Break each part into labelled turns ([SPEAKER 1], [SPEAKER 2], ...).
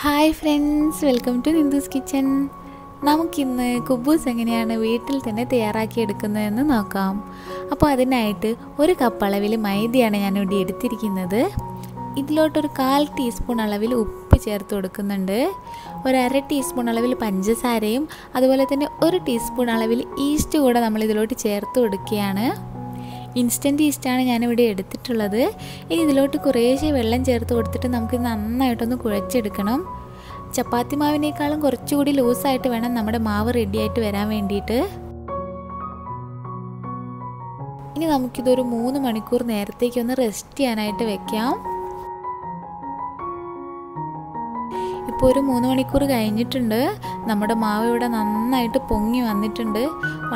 [SPEAKER 1] Hi friends, welcome to Nindu's kitchen. നമുക്കിന്ന് കുബൂസ് എങ്ങനെയാണ് വീട്ടിൽ തന്നെ തയ്യാറാക്കിയെടുക്കുന്നതെന്ന് നോക്കാം. അപ്പോൾ അതിനായിട്ട് ഒരു കപ്പ് അളവിൽ മൈദയാണ് ഞാനിവിടെ എടുത്തിരിക്കുന്നത്. ഇതിലോട്ടൊരു 1/4 ടീസ്പൂൺ അളവിൽ ഉപ്പ് ചേർത്ത് കൊടുക്കുന്നുണ്ട്. ഒരു 1/2 ടീസ്പൂൺ അളവിൽ പഞ്ചസാരയും അതുപോലെ തന്നെ 1 ടീസ്പൂൺ അളവിൽ ഈസ്റ്റ് കൂടെ നമ്മളിതിലോട്ട് ചേർത്ത് കൊടുക്കുകയാണ്. ഇൻസ്റ്റൻറ്റ് ഈസ്റ്റാണ് ഞാനിവിടെ എടുത്തിട്ടുള്ളത്. ഇനി ഇതിലോട്ട് കുറേശ്ശെ വെള്ളം ചേർത്ത് കൊടുത്തിട്ട് നമുക്ക് നന്നായിട്ടൊന്ന് കുഴച്ചെടുക്കണം. ചപ്പാത്തി മാവിനേക്കാളും കുറച്ചുകൂടി ലൂസായിട്ട് വേണം നമ്മുടെ മാവ് റെഡിയായിട്ട് വരാൻ വേണ്ടിയിട്ട്. ഇനി നമുക്കിതൊരു 3 മണിക്കൂർ നേരത്തേക്കൊന്ന് റെസ്റ്റ് ചെയ്യാനായിട്ട് വെക്കാം. ഇപ്പോൾ ഒരു 3 മണിക്കൂർ കഴിഞ്ഞിട്ടുണ്ട്. നമ്മുടെ മാവ് ഇവിടെ നന്നായിട്ട് പൊങ്ങി വന്നിട്ടുണ്ട്.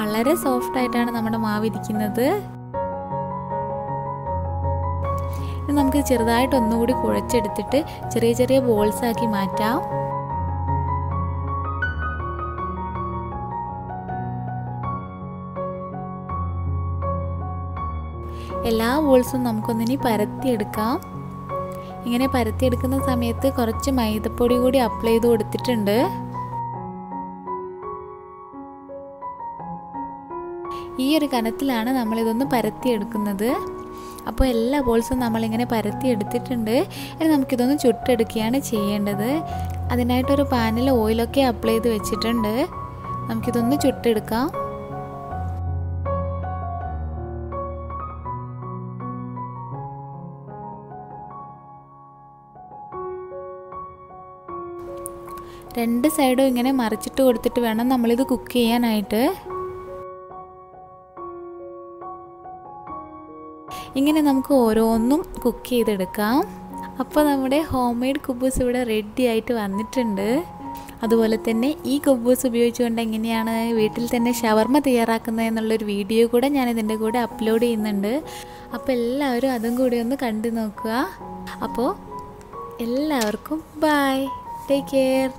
[SPEAKER 1] വളരെ സോഫ്റ്റായിട്ടാണ് നമ്മുടെ മാവ് ഇരിക്കുന്നത്. നമുക്ക് ചെറുതായിട്ട് ഒന്നുകൂടി കുഴച്ചെടുത്തിട്ട് ചെറിയ ചെറിയ ബോൾസ് ആക്കി മാറ്റാം. എല്ലാ ബോൾസും നമുക്കൊന്നിനി പരത്തിയെടുക്കാം. ഇങ്ങനെ പരത്തിയെടുക്കുന്ന സമയത്ത് കുറച്ച് മൈദപ്പൊടി കൂടി അപ്ലൈ ചെയ്ത് കൊടുത്തിട്ടുണ്ട്. ഈ ഒരു കനത്തിലാണ് നമ്മളിതൊന്ന് പരത്തിയെടുക്കുന്നത്. അപ്പോൾ എല്ലാ ബോൾസും നമ്മളിങ്ങനെ പരത്തി എടുത്തിട്ടുണ്ട്. ഇനി നമുക്കിതൊന്ന് ചുട്ടെടുക്കുകയാണ് ചെയ്യേണ്ടത്. അതിനായിട്ടൊരു പാനിൽ ഓയിലൊക്കെ അപ്ലൈ ചെയ്ത് വെച്ചിട്ടുണ്ട്. നമുക്കിതൊന്ന് ചുട്ടെടുക്കാം. രണ്ട് സൈഡും ഇങ്ങനെ മറിച്ചിട്ട് കൊടുത്തിട്ട് വേണം നമ്മളിത് കുക്ക് ചെയ്യാനായിട്ട്. ഇങ്ങനെ നമുക്ക് ഓരോന്നും കുക്ക് ചെയ്തെടുക്കാം. അപ്പോൾ നമ്മുടെ ഹോം മെയ്ഡ് കുബൂസ് ഇവിടെ റെഡി ആയിട്ട് വന്നിട്ടുണ്ട്. അതുപോലെ തന്നെ ഈ കുബൂസ് ഉപയോഗിച്ചുകൊണ്ട് എങ്ങനെയാണ് വീട്ടിൽ തന്നെ ഷവർമ തയ്യാറാക്കുന്നത് എന്നുള്ളൊരു വീഡിയോ കൂടെ ഞാൻ ഇതിൻ്റെ കൂടെ അപ്ലോഡ് ചെയ്യുന്നുണ്ട്. അപ്പോൾ എല്ലാവരും അതും കൂടി ഒന്ന് കണ്ടു നോക്കുക. അപ്പോൾ എല്ലാവർക്കും ബൈ, ടേക്ക് കെയർ.